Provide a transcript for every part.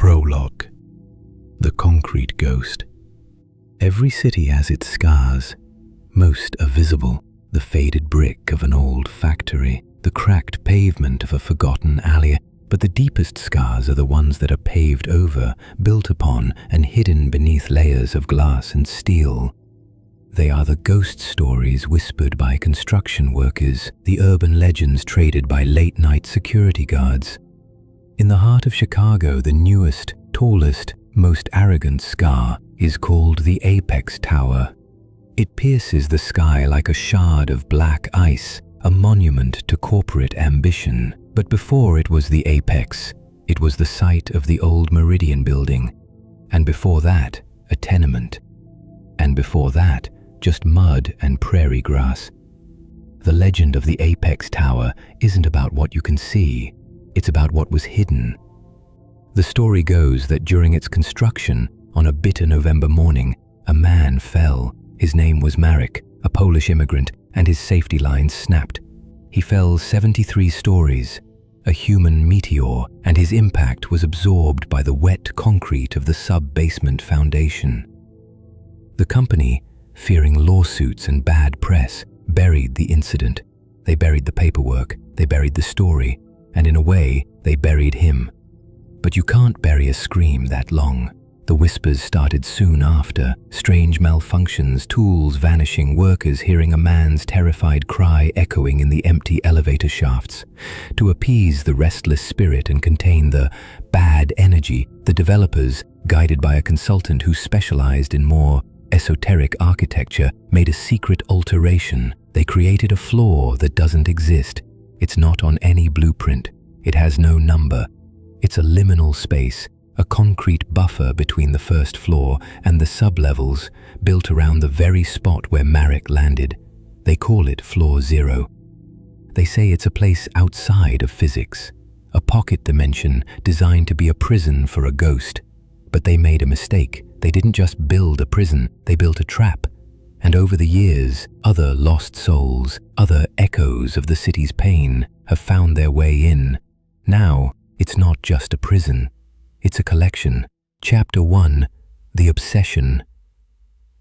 Prologue. The Concrete Ghost. Every city has its scars. Most are visible: the faded brick of an old factory, the cracked pavement of a forgotten alley. But the deepest scars are the ones that are paved over, built upon, and hidden beneath layers of glass and steel. They are the ghost stories whispered by construction workers, the urban legends traded by late-night security guards. In the heart of Chicago, the newest, tallest, most arrogant scar is called the Apex Tower. It pierces the sky like a shard of black ice, a monument to corporate ambition. But before it was the Apex, it was the site of the old Meridian building. And before that, a tenement. And before that, just mud and prairie grass. The legend of the Apex Tower isn't about what you can see, it's about what was hidden. The story goes that during its construction, on a bitter November morning, a man fell. His name was Marek, a Polish immigrant, and his safety lines snapped. He fell 73 stories, a human meteor, and his impact was absorbed by the wet concrete of the sub-basement foundation. The company, fearing lawsuits and bad press, buried the incident. They buried the paperwork, they buried the story, and in a way, they buried him. But you can't bury a scream that long. The whispers started soon after, strange malfunctions, tools vanishing, workers hearing a man's terrified cry echoing in the empty elevator shafts. To appease the restless spirit and contain the bad energy, the developers, guided by a consultant who specialized in more esoteric architecture, made a secret alteration. They created a floor that doesn't exist. It's not on any blueprint. It has no number. It's a liminal space, a concrete buffer between the first floor and the sublevels, built around the very spot where Marek landed. They call it Floor Zero. They say it's a place outside of physics, a pocket dimension designed to be a prison for a ghost. But they made a mistake. They didn't just build a prison, they built a trap. And over the years, other lost souls, other echoes of the city's pain, have found their way in. Now, it's not just a prison. It's a collection. Chapter 1, The Obsession.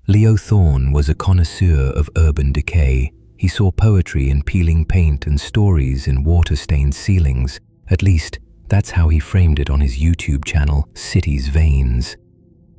Leo Thorne was a connoisseur of urban decay. He saw poetry in peeling paint and stories in water-stained ceilings. At least, that's how he framed it on his YouTube channel, City's Veins.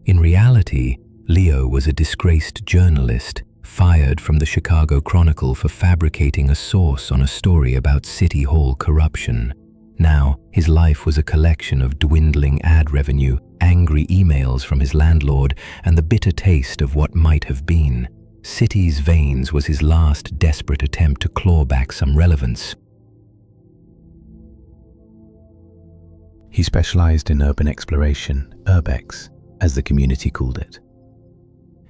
In reality, Leo was a disgraced journalist, fired from the Chicago Chronicle for fabricating a source on a story about City Hall corruption. Now, his life was a collection of dwindling ad revenue, angry emails from his landlord, and the bitter taste of what might have been. City's Veins was his last desperate attempt to claw back some relevance. He specialized in urban exploration, urbex, as the community called it.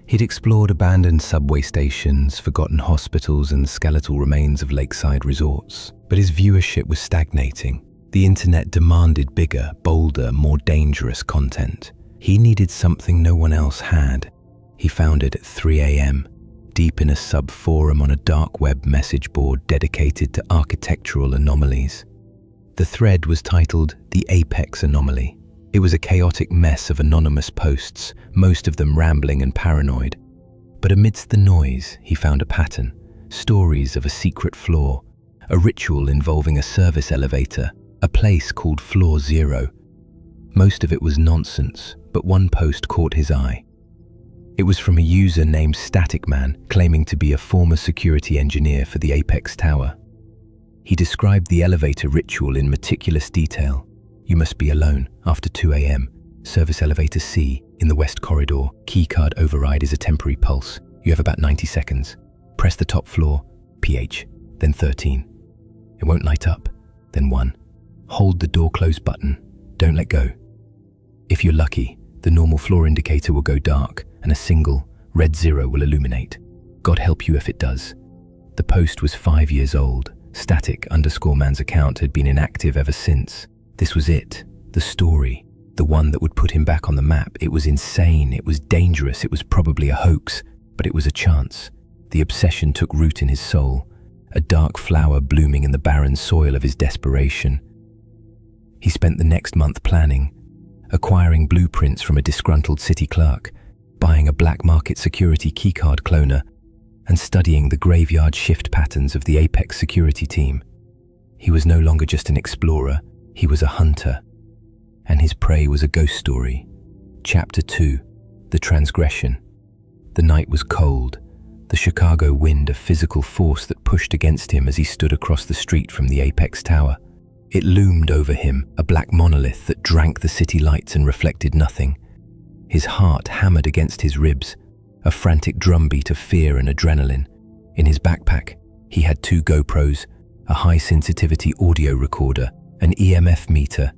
He'd explored abandoned subway stations, forgotten hospitals, and the skeletal remains of lakeside resorts. But his viewership was stagnating. The internet demanded bigger, bolder, more dangerous content. He needed something no one else had. He found it at 3 a.m., deep in a sub-forum on a dark web message board dedicated to architectural anomalies. The thread was titled The Apex Anomaly. It was a chaotic mess of anonymous posts, most of them rambling and paranoid. But amidst the noise, he found a pattern: stories of a secret floor, a ritual involving a service elevator, a place called Floor Zero. Most of it was nonsense, but one post caught his eye. It was from a user named Static Man, claiming to be a former security engineer for the Apex Tower. He described the elevator ritual in meticulous detail. You must be alone after 2 a.m. Service elevator C in the west corridor. Keycard override is a temporary pulse. You have about 90 seconds. Press the top floor, PH, then 13. It won't light up, then 1. Hold the door close button. Don't let go. If you're lucky, the normal floor indicator will go dark and a single red 0 will illuminate. God help you if it does. The post was 5 years old. Static_man's account had been inactive ever since. This was it, the story, the one that would put him back on the map. It was insane, it was dangerous, it was probably a hoax, but it was a chance. The obsession took root in his soul, a dark flower blooming in the barren soil of his desperation. He spent the next month planning, acquiring blueprints from a disgruntled city clerk, buying a black market security keycard cloner, and studying the graveyard shift patterns of the Apex security team. He was no longer just an explorer, he was a hunter, and his prey was a ghost story. Chapter 2, The Transgression. The night was cold, the Chicago wind a physical force that pushed against him as he stood across the street from the Apex Tower. It loomed over him, a black monolith that drank the city lights and reflected nothing. His heart hammered against his ribs, a frantic drumbeat of fear and adrenaline. In his backpack, he had 2 GoPros, a high-sensitivity audio recorder, an EMF meter,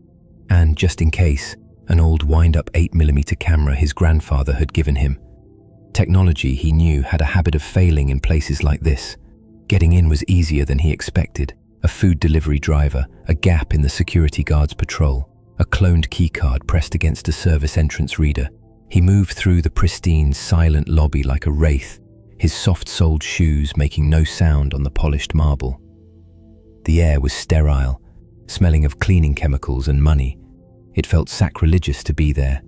and, just in case, an old wind-up 8mm camera his grandfather had given him. Technology, he knew, had a habit of failing in places like this. Getting in was easier than he expected. A food delivery driver, a gap in the security guard's patrol, a cloned keycard pressed against a service entrance reader. He moved through the pristine, silent lobby like a wraith, his soft-soled shoes making no sound on the polished marble. The air was sterile, smelling of cleaning chemicals and money. It felt sacrilegious to be there.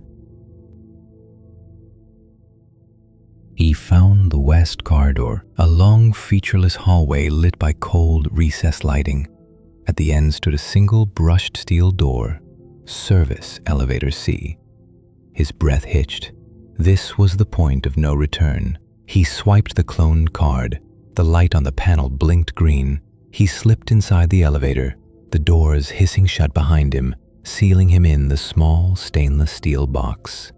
He found the west corridor, a long, featureless hallway lit by cold, recessed lighting. At the end stood a single brushed steel door, Service Elevator C. His breath hitched. This was the point of no return. He swiped the cloned card. The light on the panel blinked green. He slipped inside the elevator, the doors hissing shut behind him, sealing him in the small stainless steel box.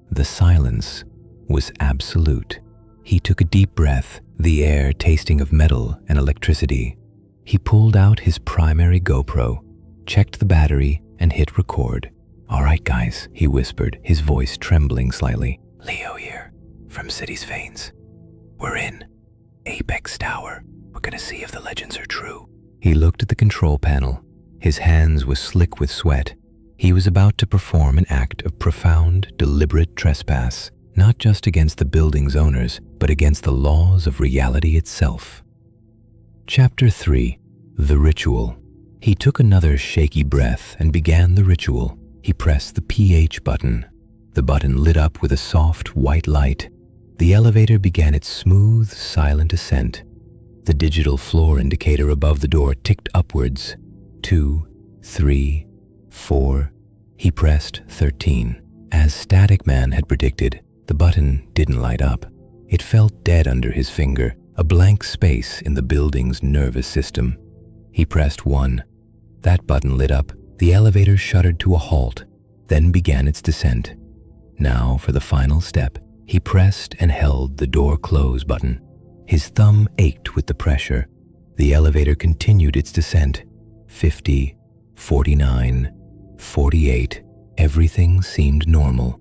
The silence was absolute. He took a deep breath, the air tasting of metal and electricity. He pulled out his primary GoPro, checked the battery, and hit record. "All right, guys," he whispered, his voice trembling slightly. "Leo here, from City's Veins. We're in Apex Tower. We're gonna see if the legends are true." He looked at the control panel. His hands were slick with sweat. He was about to perform an act of profound, deliberate trespass, not just against the building's owners, but against the laws of reality itself. Chapter 3, The Ritual. He took another shaky breath and began the ritual. He pressed the PH button. The button lit up with a soft, white light. The elevator began its smooth, silent ascent. The digital floor indicator above the door ticked upwards. 2, 3, 4. He pressed 13. As Static Man had predicted, the button didn't light up. It felt dead under his finger, a blank space in the building's nervous system. He pressed 1. That button lit up. The elevator shuddered to a halt, then began its descent. Now for the final step. He pressed and held the door close button. His thumb ached with the pressure. The elevator continued its descent. 50, 49, 48. Everything seemed normal.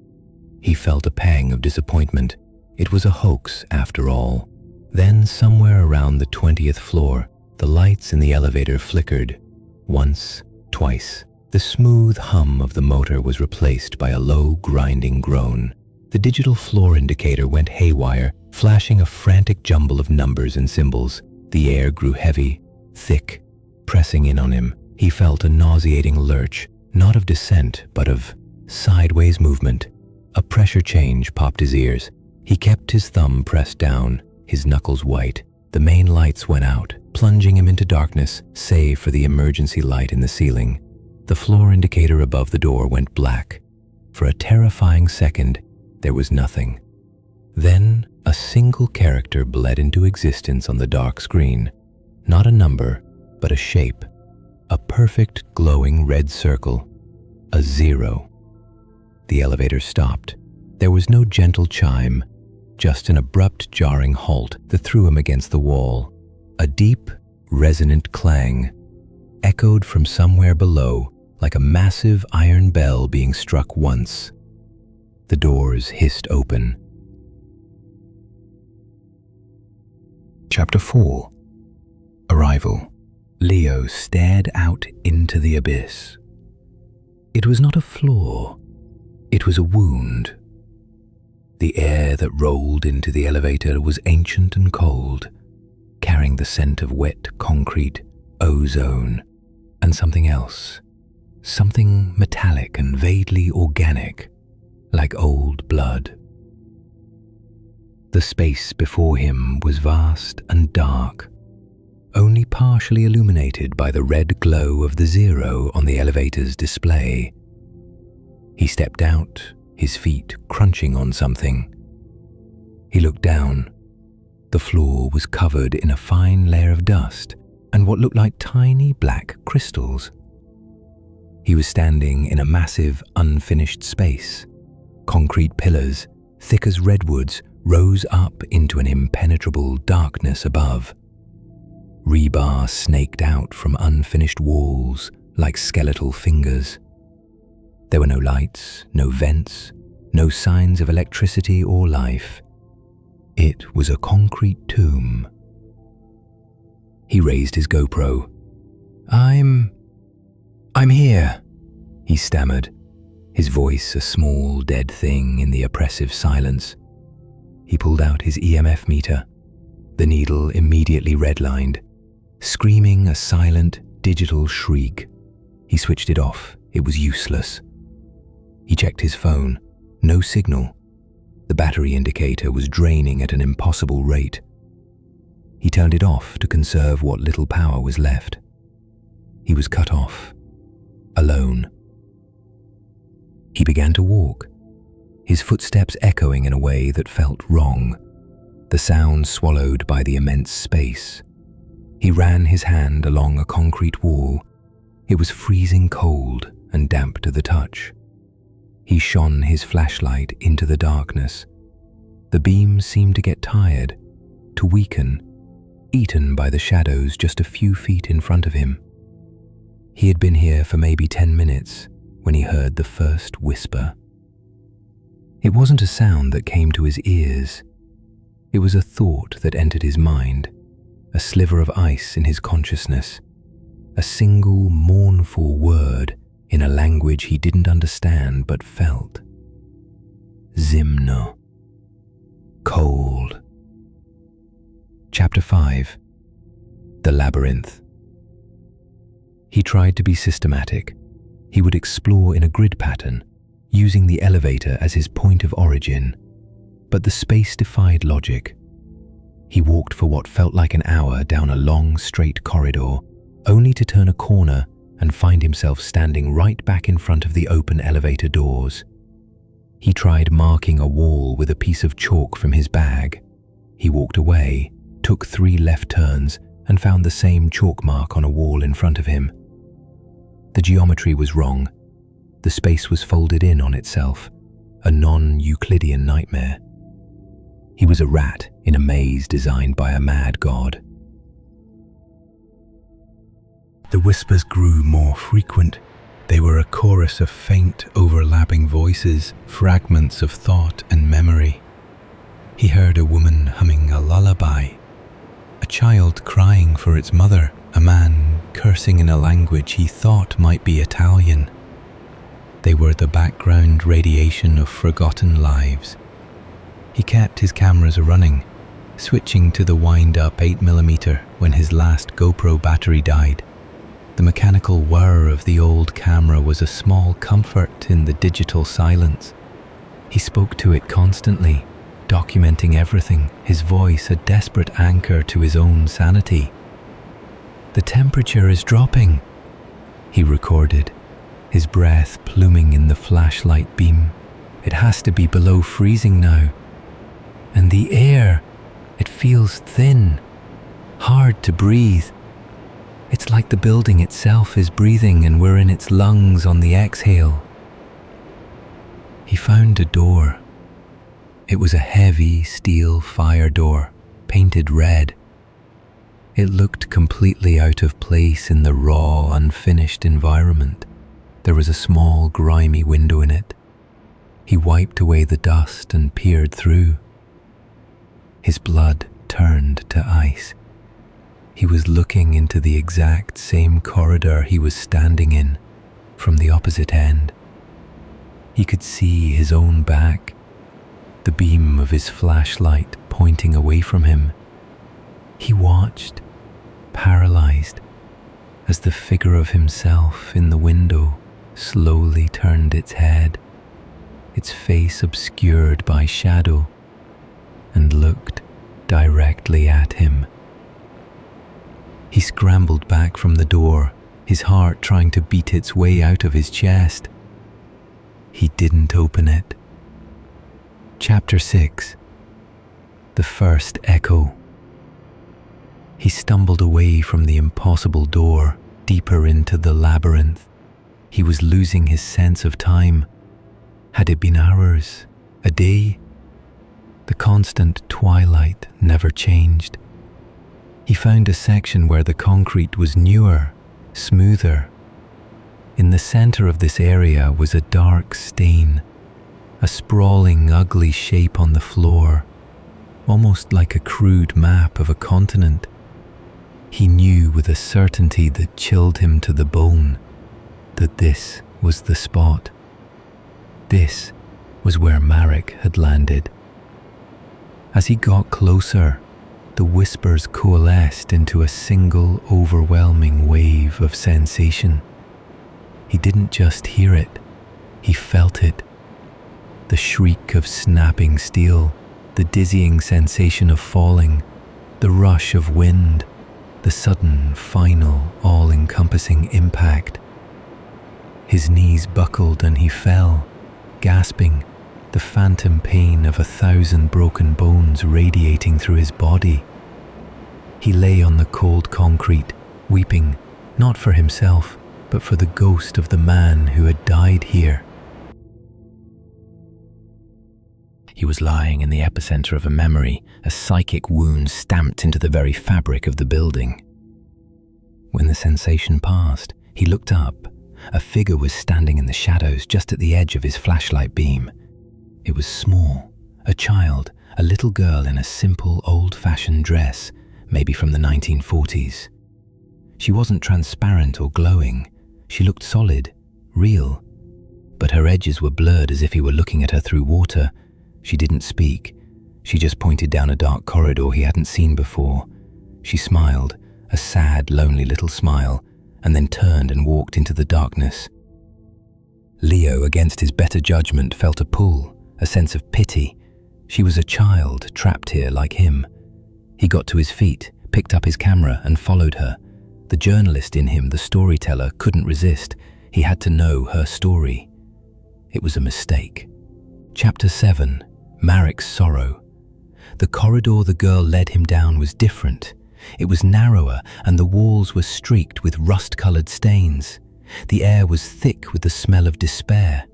He felt a pang of disappointment. It was a hoax after all. Then somewhere around the 20th floor, the lights in the elevator flickered. Once, twice. The smooth hum of the motor was replaced by a low, grinding groan. The digital floor indicator went haywire, flashing a frantic jumble of numbers and symbols. The air grew heavy, thick, pressing in on him. He felt a nauseating lurch, not of descent, but of sideways movement. A pressure change popped his ears. He kept his thumb pressed down, his knuckles white. The main lights went out, plunging him into darkness, save for the emergency light in the ceiling. The floor indicator above the door went black. For a terrifying second, there was nothing. Then, a single character bled into existence on the dark screen. Not a number, but a shape. A perfect, glowing red circle. A 0. The elevator stopped. There was no gentle chime, just an abrupt, jarring halt that threw him against the wall. A deep, resonant clang echoed from somewhere below, like a massive iron bell being struck once. The doors hissed open. Chapter 4, Arrival. Leo stared out into the abyss. It was not a flaw. It was a wound. The air that rolled into the elevator was ancient and cold, carrying the scent of wet concrete, ozone, and something else. something metallic and vaguely organic, like old blood. The space before him was vast and dark, only partially illuminated by the red glow of the zero on the elevator's display. He stepped out, his feet crunching on something. He looked down. The floor was covered in a fine layer of dust and what looked like tiny black crystals. He was standing in a massive, unfinished space. Concrete pillars, thick as redwoods, rose up into an impenetrable darkness above. Rebar snaked out from unfinished walls like skeletal fingers. There were no lights, no vents, no signs of electricity or life. It was a concrete tomb. He raised his GoPro. I'm here," he stammered, his voice a small, dead thing in the oppressive silence. He pulled out his EMF meter. The needle immediately redlined, screaming a silent, digital shriek. He switched it off. It was useless. He checked his phone. No signal. The battery indicator was draining at an impossible rate. He turned it off to conserve what little power was left. He was cut off. Alone. He began to walk, his footsteps echoing in a way that felt wrong, the sound swallowed by the immense space. He ran his hand along a concrete wall. It was freezing cold and damp to the touch. He shone his flashlight into the darkness. The beam seemed to get tired, to weaken, eaten by the shadows just a few feet in front of him. He had been here for maybe 10 minutes when he heard the first whisper. It wasn't a sound that came to his ears. It was a thought that entered his mind, a sliver of ice in his consciousness, a single mournful word in a language he didn't understand but felt. Zimno. Cold. Chapter 5. The Labyrinth. He tried to be systematic. He would explore in a grid pattern, using the elevator as his point of origin, but the space defied logic. He walked for what felt like an hour down a long, straight corridor, only to turn a corner and find himself standing right back in front of the open elevator doors. He tried marking a wall with a piece of chalk from his bag. He walked away, took 3 left turns, and found the same chalk mark on a wall in front of him. The geometry was wrong. The space was folded in on itself, a non-Euclidean nightmare. He was a rat in a maze designed by a mad god. The whispers grew more frequent. They were a chorus of faint, overlapping voices, fragments of thought and memory. He heard a woman humming a lullaby, a child crying for its mother, a man cursing in a language he thought might be Italian. They were the background radiation of forgotten lives. He kept his cameras running, switching to the wind-up 8mm when his last GoPro battery died. The mechanical whir of the old camera was a small comfort in the digital silence. He spoke to it constantly, documenting everything, his voice a desperate anchor to his own sanity. "The temperature is dropping," he recorded, his breath pluming in the flashlight beam. "It has to be below freezing now. And the air, it feels thin, hard to breathe. It's like the building itself is breathing and we're in its lungs on the exhale." He found a door. It was a heavy steel fire door, painted red. It looked completely out of place in the raw, unfinished environment. There was a small, grimy window in it. He wiped away the dust and peered through. His blood turned to ice. He was looking into the exact same corridor he was standing in, from the opposite end. He could see his own back, the beam of his flashlight pointing away from him. He watched, paralyzed, as the figure of himself in the window slowly turned its head, its face obscured by shadow, and looked directly at him. He scrambled back from the door, his heart trying to beat its way out of his chest. He didn't open it. Chapter 6. The First Echo. He stumbled away from the impossible door, deeper into the labyrinth. He was losing his sense of time. Had it been hours? A day? The constant twilight never changed. He found a section where the concrete was newer, smoother. In the center of this area was a dark stain, a sprawling, ugly shape on the floor, almost like a crude map of a continent. He knew with a certainty that chilled him to the bone that this was the spot. This was where Marek had landed. As he got closer, the whispers coalesced into a single overwhelming wave of sensation. He didn't just hear it, he felt it. The shriek of snapping steel, the dizzying sensation of falling, the rush of wind, the sudden, final, all-encompassing impact. His knees buckled and he fell, gasping, the phantom pain of 1,000 broken bones radiating through his body. He lay on the cold concrete, weeping, not for himself, but for the ghost of the man who had died here. He was lying in the epicenter of a memory, a psychic wound stamped into the very fabric of the building. When the sensation passed, he looked up. A figure was standing in the shadows just at the edge of his flashlight beam. It was small, a child, a little girl in a simple, old-fashioned dress, maybe from the 1940s. She wasn't transparent or glowing. She looked solid, real, but her edges were blurred as if he were looking at her through water. She didn't speak. She just pointed down a dark corridor he hadn't seen before. She smiled, a sad, lonely little smile, and then turned and walked into the darkness. Leo, against his better judgment, felt a pull, a sense of pity. She was a child, trapped here like him. He got to his feet, picked up his camera, and followed her. The journalist in him, the storyteller, couldn't resist. He had to know her story. It was a mistake. Chapter 7. Marek's Sorrow. The corridor the girl led him down was different. It was narrower, and the walls were streaked with rust-colored stains. The air was thick with the smell of despair.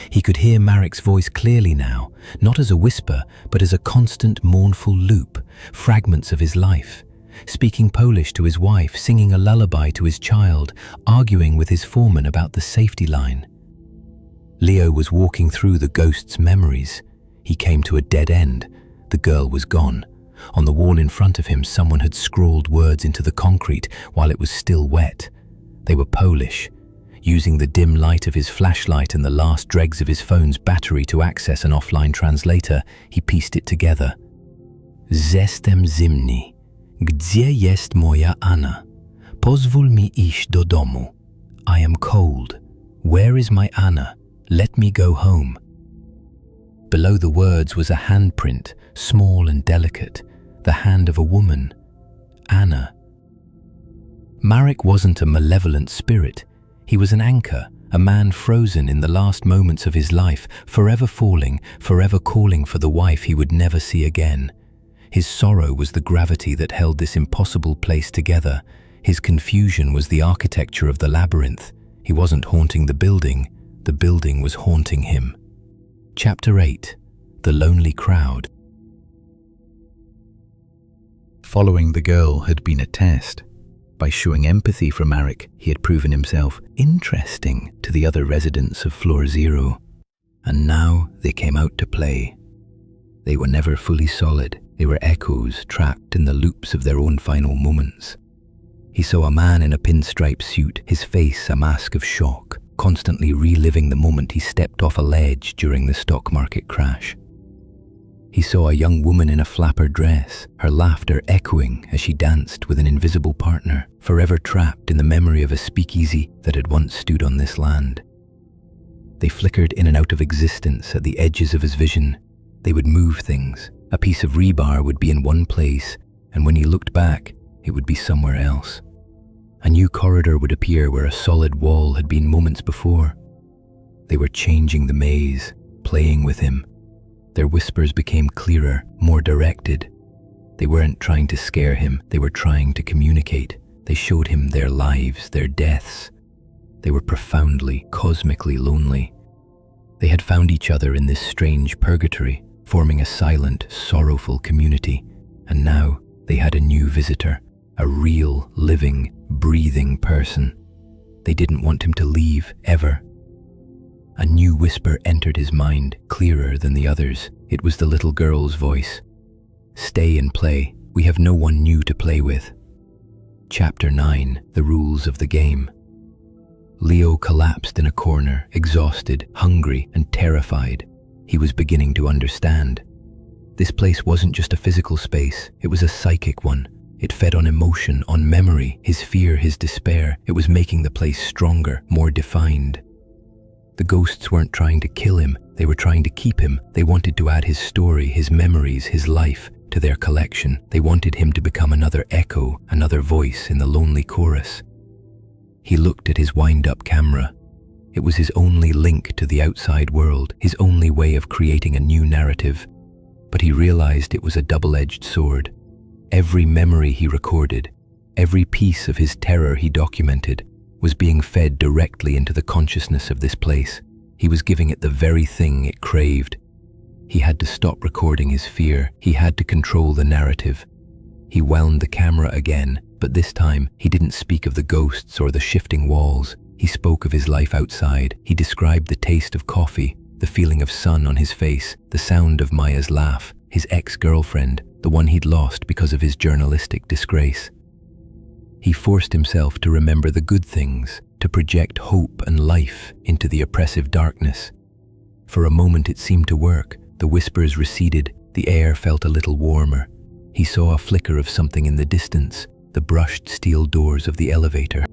He could hear Marek's voice clearly now, not as a whisper, but as a constant mournful loop, fragments of his life. Speaking Polish to his wife, singing a lullaby to his child, arguing with his foreman about the safety line. Leo was walking through the ghost's memories. He came to a dead end. The girl was gone. On the wall in front of him, someone had scrawled words into the concrete while it was still wet. They were Polish. Using the dim light of his flashlight and the last dregs of his phone's battery to access an offline translator, he pieced it together. Jestem zimny. Gdzie jest moja Anna? Pozwól mi iść do domu. I am cold. Where is my Anna? Let me go home. Below the words was a handprint, small and delicate, the hand of a woman, Anna. Marek wasn't a malevolent spirit. He was an anchor, a man frozen in the last moments of his life, forever falling, forever calling for the wife he would never see again. His sorrow was the gravity that held this impossible place together. His confusion was the architecture of the labyrinth. He wasn't haunting the building was haunting him. Chapter 8. The Lonely Crowd. Following the girl had been a test. By showing empathy for Marek, he had proven himself interesting to the other residents of Floor Zero. And now they came out to play. They were never fully solid. They were echoes trapped in the loops of their own final moments. He saw a man in a pinstripe suit, his face a mask of shock, constantly reliving the moment he stepped off a ledge during the stock market crash. He saw a young woman in a flapper dress, her laughter echoing as she danced with an invisible partner, forever trapped in the memory of a speakeasy that had once stood on this land. They flickered in and out of existence at the edges of his vision. They would move things. A piece of rebar would be in one place, and when he looked back, it would be somewhere else. A new corridor would appear where a solid wall had been moments before. They were changing the maze, playing with him. Their whispers became clearer, more directed. They weren't trying to scare him, they were trying to communicate. They showed him their lives, their deaths. They were profoundly, cosmically lonely. They had found each other in this strange purgatory, forming a silent, sorrowful community. And now they had a new visitor, a real, living, breathing person. They didn't want him to leave, ever. A new whisper entered his mind, clearer than the others. It was the little girl's voice. "Stay and play. We have no one new to play with." Chapter 9, The Rules of the Game. Leo collapsed in a corner, exhausted, hungry, and terrified. He was beginning to understand. This place wasn't just a physical space, it was a psychic one. It fed on emotion, on memory, his fear, his despair. It was making the place stronger, more defined. The ghosts weren't trying to kill him, they were trying to keep him. They wanted to add his story, his memories, his life to their collection. They wanted him to become another echo, another voice in the lonely chorus. He looked at his wind-up camera. It was his only link to the outside world, his only way of creating a new narrative. But he realized it was a double-edged sword. Every memory he recorded, every piece of his terror he documented, was being fed directly into the consciousness of this place. He was giving it the very thing it craved. He had to stop recording his fear. He had to control the narrative. He wound the camera again, but this time he didn't speak of the ghosts or the shifting walls. He spoke of his life outside. He described the taste of coffee, the feeling of sun on his face, the sound of Maya's laugh, his ex-girlfriend, the one he'd lost because of his journalistic disgrace. He forced himself to remember the good things, to project hope and life into the oppressive darkness. For a moment it seemed to work. The whispers receded, the air felt a little warmer. He saw a flicker of something in the distance, the brushed steel doors of the elevator.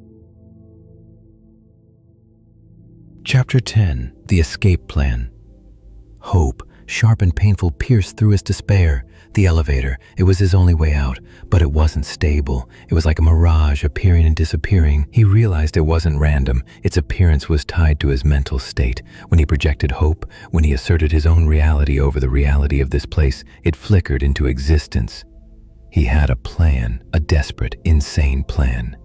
Chapter 10, The Escape Plan. Hope, sharp and painful, pierced through his despair. The elevator, it was his only way out, but it wasn't stable. It was like a mirage, appearing and disappearing. He realized it wasn't random. Its appearance was tied to his mental state. When he projected hope, when he asserted his own reality over the reality of this place, it flickered into existence. He had a plan, a desperate, insane plan.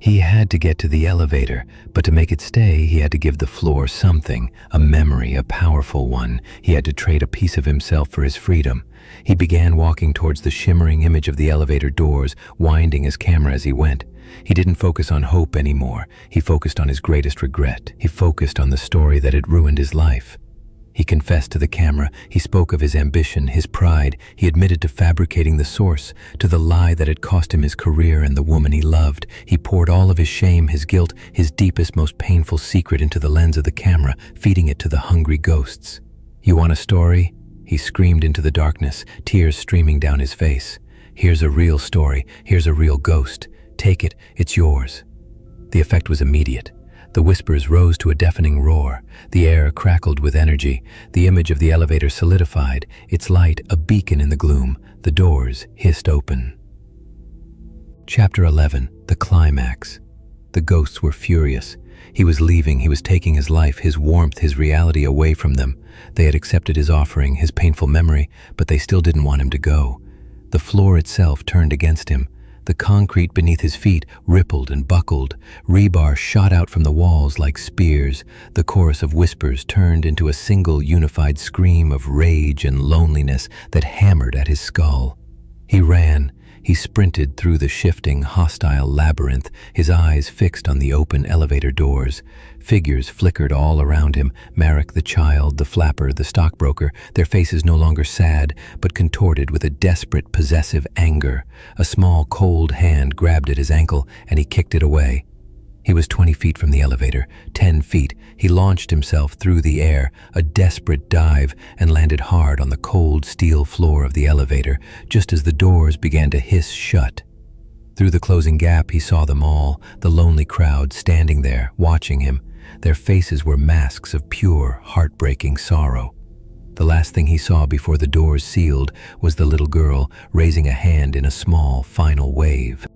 He had to get to the elevator, but to make it stay, he had to give the floor something, a memory, a powerful one. He had to trade a piece of himself for his freedom. He began walking towards the shimmering image of the elevator doors, winding his camera as he went. He didn't focus on hope anymore. He focused on his greatest regret. He focused on the story that had ruined his life. He confessed to the camera. He spoke of his ambition, his pride. He admitted to fabricating the source, to the lie that had cost him his career and the woman he loved. He poured all of his shame, his guilt, his deepest, most painful secret into the lens of the camera, feeding it to the hungry ghosts. "You want a story?" He screamed into the darkness, tears streaming down his face. "Here's a real story. Here's a real ghost. Take it. It's yours." The effect was immediate. The whispers rose to a deafening roar. The air crackled with energy. The image of the elevator solidified, its light a beacon in the gloom. The doors hissed open. Chapter 11, The Climax. The ghosts were furious. He was leaving, he was taking his life, his warmth, his reality away from them. They had accepted his offering, his painful memory, but they still didn't want him to go. The floor itself turned against him. The concrete beneath his feet rippled and buckled. Rebar shot out from the walls like spears. The chorus of whispers turned into a single unified scream of rage and loneliness that hammered at his skull. He ran. He sprinted through the shifting, hostile labyrinth, his eyes fixed on the open elevator doors. Figures flickered all around him. Marek the child, the flapper, the stockbroker, their faces no longer sad, but contorted with a desperate, possessive anger. A small, cold hand grabbed at his ankle, and he kicked it away. He was 20 feet from the elevator, 10 feet. He launched himself through the air, a desperate dive, and landed hard on the cold steel floor of the elevator, just as the doors began to hiss shut. Through the closing gap, he saw them all, the lonely crowd standing there, watching him. Their faces were masks of pure, heartbreaking sorrow. The last thing he saw before the doors sealed was the little girl raising a hand in a small, final wave.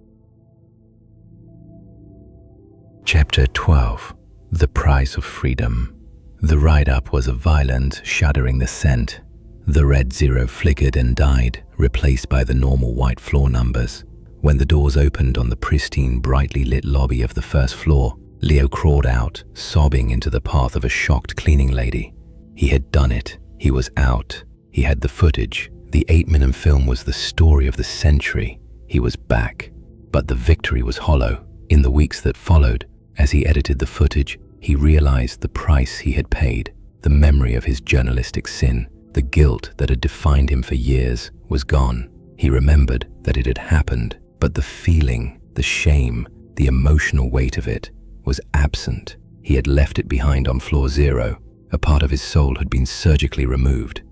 Chapter 12. The Price of Freedom. The ride-up was a violent, shuddering ascent. The red zero flickered and died, replaced by the normal white floor numbers. When the doors opened on the pristine, brightly lit lobby of the first floor, Leo crawled out, sobbing into the path of a shocked cleaning lady. He had done it. He was out. He had the footage. The 8-minute film was the story of the century. He was back. But the victory was hollow. In the weeks that followed, as he edited the footage, he realized the price he had paid. The memory of his journalistic sin, the guilt that had defined him for years, was gone. He remembered that it had happened, but the feeling, the shame, the emotional weight of it was absent. He had left it behind on floor 0. A part of his soul had been surgically removed,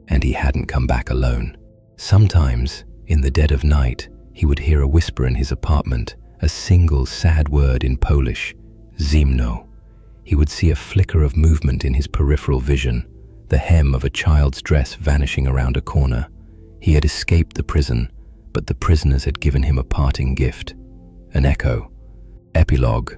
and he hadn't come back alone. Sometimes, in the dead of night, he would hear a whisper in his apartment, a single sad word in Polish, Zimno. He would see a flicker of movement in his peripheral vision, the hem of a child's dress vanishing around a corner. He had escaped the prison, but the prisoners had given him a parting gift, an echo. Epilogue,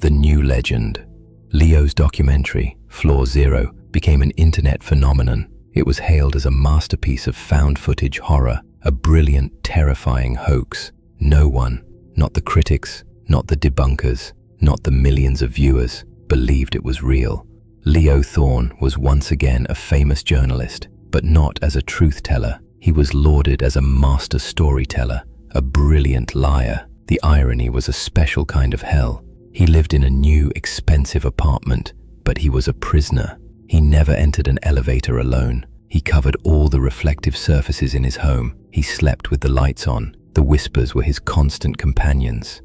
the new legend. Leo's documentary, Floor 0, became an internet phenomenon. It was hailed as a masterpiece of found footage horror, a brilliant, terrifying hoax. No one, not the critics, not the debunkers, not the millions of viewers, believed it was real. Leo Thorne was once again a famous journalist, but not as a truth teller. He was lauded as a master storyteller, a brilliant liar. The irony was a special kind of hell. He lived in a new, expensive apartment, but he was a prisoner. He never entered an elevator alone. He covered all the reflective surfaces in his home. He slept with the lights on. The whispers were his constant companions.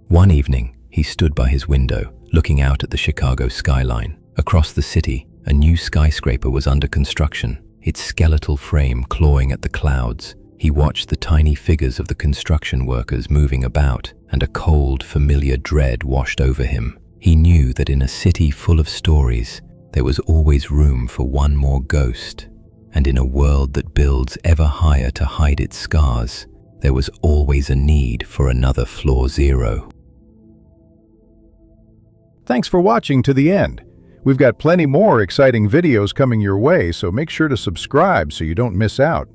One evening, he stood by his window, looking out at the Chicago skyline. Across the city, a new skyscraper was under construction, its skeletal frame clawing at the clouds. He watched the tiny figures of the construction workers moving about, and a cold, familiar dread washed over him. He knew that in a city full of stories, there was always room for one more ghost. And in a world that builds ever higher to hide its scars, there was always a need for another Floor 0. Thanks for watching to the end. We've got plenty more exciting videos coming your way, so make sure to subscribe so you don't miss out.